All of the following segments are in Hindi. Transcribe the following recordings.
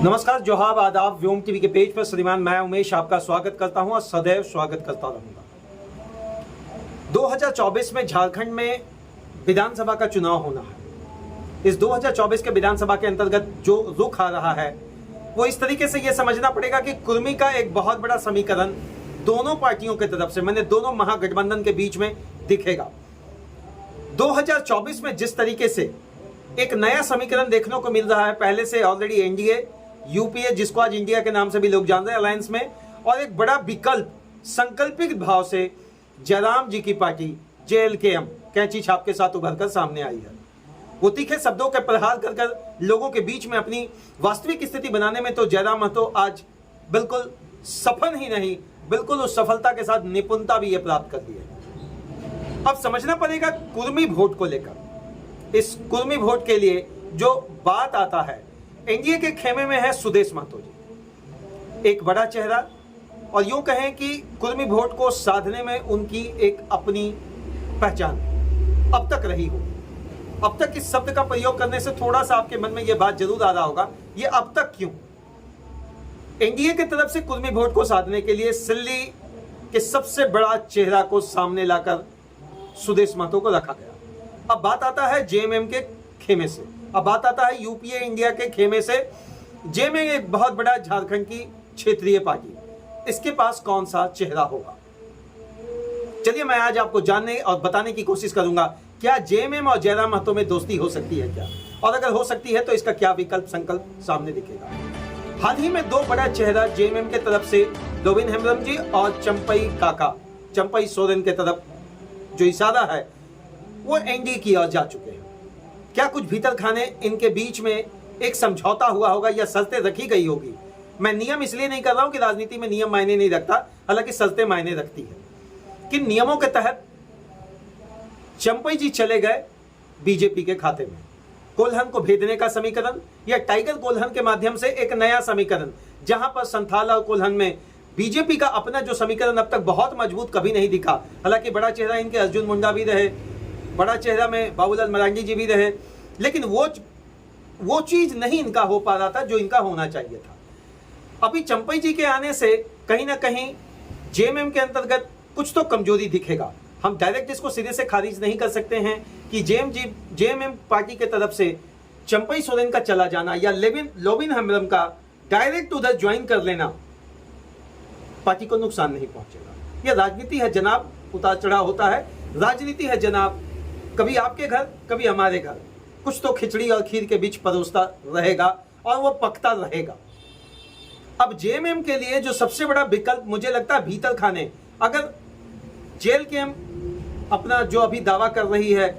नमस्कार, जोहाब, आदाब। व्योम टीवी के पेज पर श्रीमान मैं उमेश आपका स्वागत करता हूं और सदैव स्वागत करता रहूंगा। 2024 में झारखंड में विधानसभा का चुनाव होना है। इस 2024 के विधानसभा के अंतर्गत जो रुख आ रहा है वो इस तरीके से ये समझना पड़ेगा कि कुर्मी का एक बहुत बड़ा समीकरण दोनों पार्टियों की तरफ से, मैंने दोनों महागठबंधन के बीच में दिखेगा। 2024 में जिस तरीके से एक नया समीकरण देखने को मिल रहा है, पहले से ऑलरेडी एनडीए, यूपीए जिसको आज इंडिया के नाम से भी लोग जान रहे हैं, अलायंस में, और एक बड़ा विकल्प संकल्पित भाव से जयराम जी की पार्टी जेएलकेएम कैंची छाप के साथ उभरकर सामने आई है। वो तीखे शब्दों के प्रहार कर कर लोगों के बीच में अपनी वास्तविक स्थिति बनाने में तो जयराम महतो आज बिल्कुल सफल ही नहीं, बिल्कुल उस सफलता के साथ निपुणता भी ये प्राप्त कर ली है। अब समझना पड़ेगा कुर्मी वोट को लेकर। इस कुर्मी वोट के लिए जो बात आता है, एनडीए के खेमे में है सुदेश महतो जी, एक बड़ा चेहरा, और यूं कहें कि कुर्मी वोट को साधने में उनकी एक अपनी पहचान अब तक रही हो। अब तक इस शब्द का प्रयोग करने से थोड़ा सा आपके मन में यह बात जरूर आ रहा होगा, ये अब तक क्यों? एनडीए की तरफ से कुर्मी वोट को साधने के लिए सिल्ली के सबसे बड़ा चेहरा को सामने लाकर सुदेश महतो को रखा गया। अब बात आता है जेएमएम के खेमे से, अब बात आता है यूपीए इंडिया के खेमे से। जेएमएम एक बहुत बड़ा झारखंड की क्षेत्रीय पार्टी, इसके पास कौन सा चेहरा होगा? चलिए मैं आज आपको जानने और बताने की कोशिश करूंगा, क्या जेएमएम और जयराम महतो में दोस्ती हो सकती है क्या, और अगर हो सकती है तो इसका क्या विकल्प संकल्प सामने दिखेगा। हाल ही में दो बड़ा चेहरा जेएमएम के तरफ से लोबिन हेम्ब्रम जी और चंपई सोरेन के तरफ जो इशारा है वो एनडीए की ओर जा चुके हैं। क्या कुछ भीतर खाने इनके बीच में एक समझौता हुआ होगा या शर्तें रखी गई होगी? मैं नियम इसलिए नहीं कर रहा हूं कि राजनीति में नियम मायने नहीं रखता, हालांकि शर्तें मायने रखती है। किन नियमों के तहत चंपई जी चले गए बीजेपी के खाते में? कोल्हन को भेदने का समीकरण या टाइगर कोल्हन के माध्यम से एक नया समीकरण, जहां पर संथाल और कोल्हन में बीजेपी का अपना जो समीकरण अब तक बहुत मजबूत कभी नहीं दिखा। हालांकि बड़ा चेहरा इनके अर्जुन मुंडा भी रहे, बड़ा चेहरा में बाबूलाल मरांडी जी भी रहे, लेकिन वो चीज नहीं इनका हो पा रहा था जो इनका होना चाहिए था। अभी चंपई जी के आने से कहीं ना कहीं जेएमएम के अंतर्गत कुछ तो कमजोरी दिखेगा। हम डायरेक्ट इसको सिरे से खारिज नहीं कर सकते हैं कि जेएमएम पार्टी के तरफ से चंपई सोरेन का चला जाना या लोबिन हेम्ब्रम का डायरेक्ट उधर ज्वाइन कर लेना पार्टी को नुकसान नहीं पहुंचेगा। यह राजनीति है जनाब, उतार चढ़ाव होता है, राजनीति है जनाब, कभी आपके घर कभी हमारे घर, कुछ तो खिचड़ी और खीर के बीच परोसता रहेगा और वो पकता रहेगा। अब जेएमएम के लिए जो सबसे बड़ा विकल्प मुझे लगता है भीतर खाने, अगर जेएलकेएम अपना जो अभी दावा कर रही है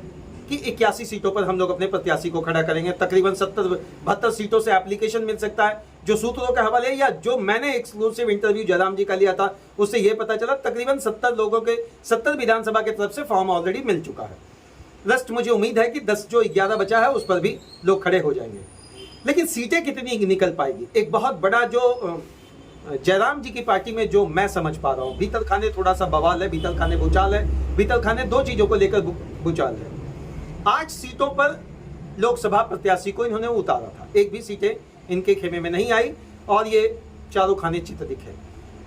कि 81 सीटों पर हम लोग अपने प्रत्याशी को खड़ा करेंगे, तकरीबन 70-72 सीटों से एप्लीकेशन मिल सकता है, जो सूत्रों के हवाले या जो मैंने एक्सक्लूसिव इंटरव्यू जयराम जी का लिया था उससे यह पता चला, तकरीबन 70 विधानसभा की तरफ से फॉर्म ऑलरेडी मिल चुका है। रस्ट मुझे उम्मीद है कि 10 जो 11 बचा है उस पर भी लोग खड़े हो जाएंगे, लेकिन सीटें कितनी निकल पाएगी? एक बहुत बड़ा जो जयराम जी की पार्टी में जो मैं समझ पा रहा हूँ, भीतर खाने थोड़ा सा बवाल है, भीतर खाने भूचाल है, भीतर खाने दो चीजों को लेकर भूचाल है। 8 सीटों पर लोकसभा प्रत्याशी को इन्होंने उतारा था, एक भी सीटें इनके खेमे में नहीं आई और ये चारों खाने चित्र दिखे।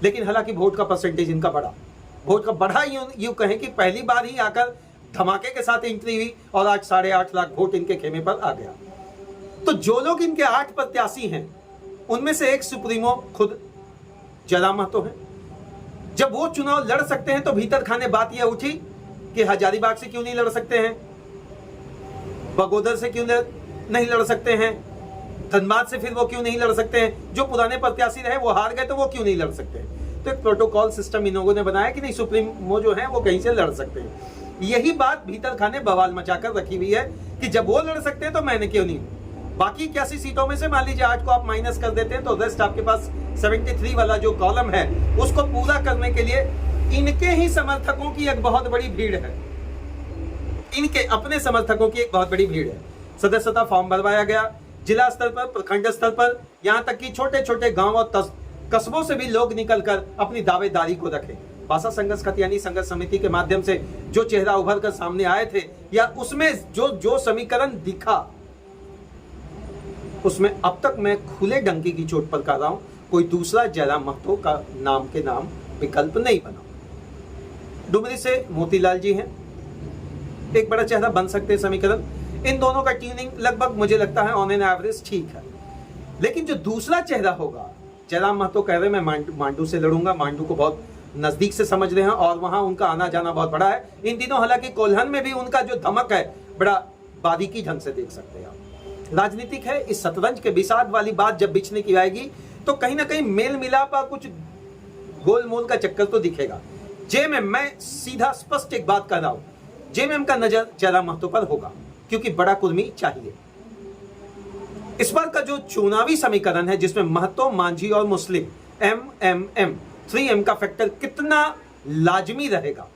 लेकिन हालांकि वोट का परसेंटेज इनका बढ़ा यूं कहें कि पहली बार ही आकर धमाके के साथ एंट्री हुई और आज 8.5 लाख वोट इनके खेमे पर आ गया। तो जो लोग इनके 8 प्रत्याशी हैं उनमें से एक सुप्रीमो खुद जयराम महतो हैं। जब वो चुनाव लड़ सकते हैं तो भीतर खाने बात यह उठी कि हजारीबाग से क्यों नहीं लड़ सकते हैं, बगोदर से क्यों नहीं लड़ सकते हैं, धनबाद से फिर वो क्यों नहीं लड़ सकते हैं, जो पुराने प्रत्याशी रहे वो हार गए तो वो क्यों नहीं लड़ सकते हैं। तो एक प्रोटोकॉल सिस्टम इन लोगों ने बनाया कि नहीं, सुप्रीमो जो है वो कहीं से लड़ सकते हैं। यही बात भीतर खाने बवाल मचाकर रखी हुई है कि जब वो लड़ सकते हैं तो मैंने क्यों नहीं। बाकी 81 सीटों में से मान लीजिए 8 को आप माइनस कर देते हैं तो रेस्ट आपके पास 73 वाला जो कॉलम है उसको पूरा करने के लिए इनके ही समर्थकों की एक बहुत बड़ी भीड़ है, इनके अपने समर्थकों की एक बहुत बड़ी भीड़ है। सदस्यता फॉर्म भरवाया गया, जिला स्तर पर, प्रखंड स्तर पर, यहाँ तक कि छोटे छोटे गांव और कस्बों से भी लोग निकलकर अपनी दावेदारी को रखे। भाषा संघर्ष खतियानी संघर्ष समिति के माध्यम से जो चेहरा उभर कर सामने आए थे या उसमें जो समीकरण दिखा उसमें अब तक मैं खुले डंकी की चोट पर कह रहा हूं, कोई दूसरा जयराम महतो का नाम के नाम विकल्प नहीं बना। डुमरी से मोतीलाल जी हैं, एक बड़ा चेहरा बन सकते हैं समीकरण। इन दोनों का ट्यूनिंग लगभग मुझे लगता है ऑन एन एवरेज ठीक है। लेकिन जो दूसरा चेहरा होगा, जयराम महतो कह रहे हैं मैं मांडू से लड़ूंगा, मांडू को बहुत नजदीक से समझ रहे हैं और वहां उनका आना जाना बहुत बड़ा है इन दिनों। हालांकि कोल्हन में भी उनका जो धमक है बड़ा बारीकी ढंग से देख सकते हैं आप। राजनीतिक है, इस शतरंज के विषाद वाली बात जब बिछने की आएगी तो कहीं ना कहीं मेल मिलाप और कुछ गोलमोल का चक्कर तो दिखेगा। जेएमएम, मैं सीधा स्पष्ट एक बात कर रहा हूं, जेएमएम का नजर जयराम महतो पर होगा क्योंकि बड़ा कुर्मी चाहिए। इस बार का जो चुनावी समीकरण है जिसमें महतो, मांझी और मुस्लिम एमएमएम 3M का फैक्टर कितना लाजमी रहेगा,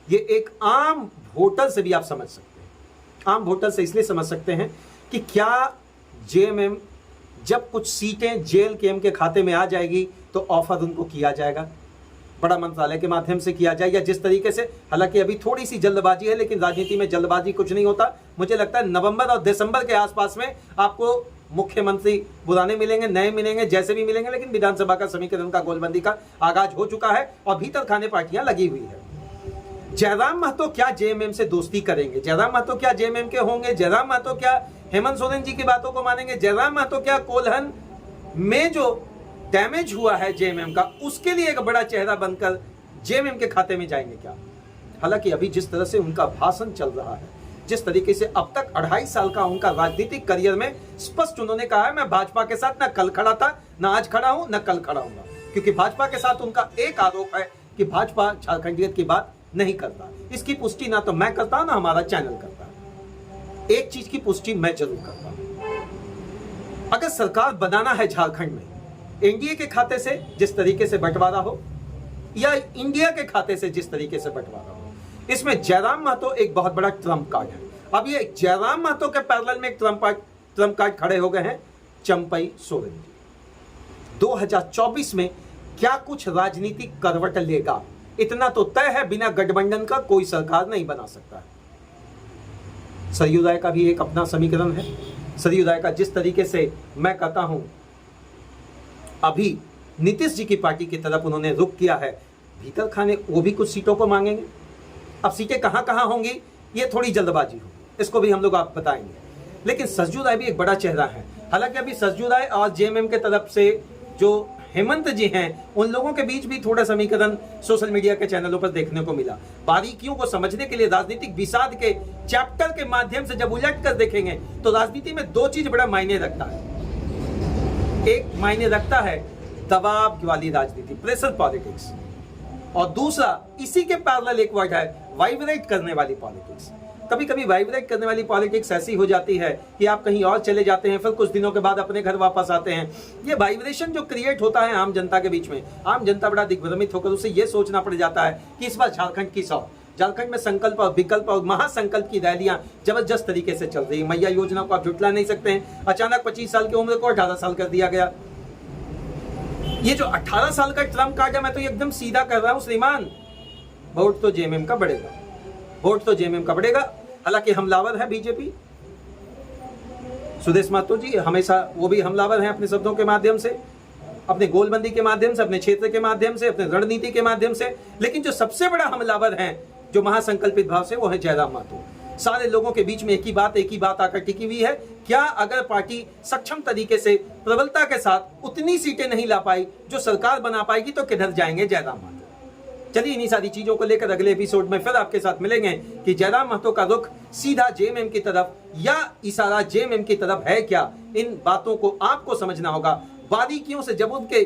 ये एक आम वोटर से भी आप समझ सकते हैं। आम वोटर से इसलिए समझ सकते हैं कि क्या जेएमएम जब कुछ सीटें जेल केएम के खाते में आ जाएगी तो ऑफर उनको किया जाएगा, बड़ा मंत्रालय के माध्यम से किया जाएगा जिस तरीके से। हालांकि अभी थोड़ी सी जल्दबाजी है, लेकिन राजनीति में जल्दबाजी कुछ नहीं होता। मुझे लगता है नवंबर और दिसंबर के आसपास में आपको मुख्यमंत्री पुराने मिलेंगे, नए मिलेंगे, जैसे भी मिलेंगे, लेकिन विधानसभा का समीकरण का गोलबंदी का आगाज हो चुका है और भीतर खाने पार्टियां लगी हुई है। जयराम महतो क्या जेएमएम से दोस्ती करेंगे? जयराम महतो क्या जेएमएम के होंगे? जयराम महतो क्या हेमंत सोरेन जी की बातों को मानेंगे? जयराम महतो क्या कोल्हन में जो डैमेज हुआ है जेएमएम का, उसके लिए एक बड़ा चेहरा बनकर जेएमएम के खाते में जाएंगे क्या? हालांकि अभी जिस तरह से उनका भाषण चल रहा है, जिस तरीके से अब तक 2.5 साल का उनका राजनीतिक करियर में स्पष्ट उन्होंने कहा है मैं भाजपा के साथ न कल खड़ा था, न आज खड़ा हूं, न कल खड़ा हूंगा। क्योंकि भाजपा के साथ उनका एक आरोप है कि भाजपा झारखंडियत की बात नहीं करता। इसकी पुष्टि ना तो मैं करता हूं ना हमारा चैनल करता है। एक चीज की पुष्टि मैं जरूर करता हूं, अगर सरकार बनाना है झारखंड में एनडीए के खाते से जिस तरीके से बंटवारा हो या इंडिया के खाते से जिस तरीके से बंटवारा हो, इसमें जयराम महतो एक बहुत बड़ा ट्रम्प कार्ड है। अब ये जयराम महतो के पैरेलल में एक ट्रम्प कार्ड खड़े हो गए हैं चंपई सोरेन जी। 2024 में क्या कुछ राजनीतिक करवट लेगा, इतना तो तय है, बिना गठबंधन का कोई सरकार नहीं बना सकता। सरयू राय का भी एक अपना समीकरण है। सरयू राय का जिस तरीके से मैं कहता हूं अभी नीतीश जी की पार्टी की तरफ उन्होंने रुख किया है, भीतर खाने वो भी कुछ सीटों को मांगेंगे। अब सीटें कहां कहां होंगी ये थोड़ी जल्दबाजी होगी, इसको भी हम लोग आप बताएंगे। लेकिन सरयू राय भी एक बड़ा चेहरा है। हालांकि अभी सरयू राय और जेएमएम के तरफ से जो हेमंत जी हैं, उन लोगों के बीच भी थोड़ा समीकरण सोशल मीडिया के चैनलों पर देखने को मिला। बारीकियों को समझने के लिए राजनीतिक विषाद के चैप्टर के माध्यम से जब उलट कर देखेंगे तो राजनीति में दो चीज बड़ा मायने रखता है। एक मायने रखता है दबाव वाली राजनीति, प्रेशर पॉलिटिक्स, और दूसरा इसी के पैरेलल एक वर्ड है वाइब्रेट करने वाली पॉलिटिक्स। कभी कभी वाइब्रेट करने वाली पॉलिटिक्स ऐसी हो जाती है कि आप कहीं और चले जाते हैं, फिर कुछ दिनों के बाद अपने घर वापस आते हैं। ये वाइब्रेशन जो क्रिएट होता है आम जनता के बीच में, आम जनता बड़ा दिग्भ्रमित होकर उसे ये सोचना पड़ जाता है कि इस बार झारखंड की सौ, झारखंड में संकल्प और विकल्प और महासंकल्प की रैलियां जबरदस्त तरीके से चल रही है। मैया योजना को आप जुटला नहीं सकते हैं, अचानक 25 साल की उम्र को 18 साल कर दिया गया। ये जो 18 साल का ट्रम्प कार्ड है, मैं तो एकदम सीधा कर रहा हूं श्रीमान, वोट तो जेएमएम का बढ़ेगा, वोट तो जेएमएम का बढ़ेगा। हालांकि हमलावर है बीजेपी, सुदेश महतो जी हमेशा वो भी हमलावर हैं अपने शब्दों के माध्यम से, अपने गोलबंदी के माध्यम से, अपने क्षेत्र के माध्यम से, अपने रणनीति के माध्यम से। लेकिन जो सबसे बड़ा हमलावर हैं जो महासंकल्पित भाव से, वो है जयराम महतो। सारे लोगों के बीच में एक ही बात आकर टिकी हुई है, क्या अगर पार्टी सक्षम तरीके से प्रबलता के साथ उतनी सीटें नहीं ला पाई जो सरकार बना पाएगी तो किधर जाएंगे जयराम महतो। चलिए इन्हीं सारी चीजों को लेकर अगले एपिसोड में फिर आपके साथ मिलेंगे कि जयराम महतो का रुख सीधा जेएमएम की तरफ या इशारा जेएमएम की तरफ है क्या। इन बातों को आपको समझना होगा बारीकियों से। जब उनके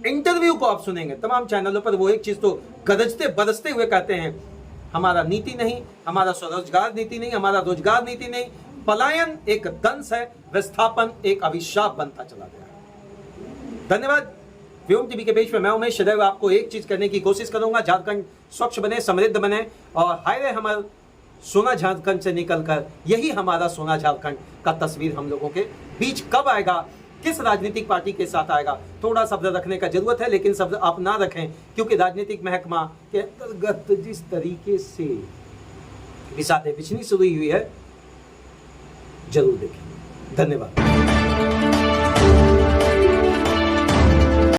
इंटरव्यू को आप सुनेंगे तमाम चैनलों पर, वो एक चीज तो गरजते बरसते हुए कहते हैं, हमारा नीति नहीं, हमारा स्वरोजगार नीति नहीं, हमारा रोजगार नीति नहीं, पलायन एक दंश है, विस्थापन एक अभिशाप बनता चला गया। धन्यवाद। व्योम टीवी के पेज पे मैं उमेश सदैव आपको एक चीज करने की कोशिश करूंगा, झारखंड स्वच्छ बने, समृद्ध बने, और हाय हमारे सोना झारखंड से निकलकर यही हमारा सोना झारखंड का तस्वीर हम लोगों के बीच कब आएगा, किस राजनीतिक पार्टी के साथ आएगा, थोड़ा शब्द रखने का जरूरत है, लेकिन शब्द आप ना रखें, क्योंकि राजनीतिक महकमा के अंतर्गत जिस तरीके से विषादें बिछनी शुरू हुई है, जरूर देखें। धन्यवाद।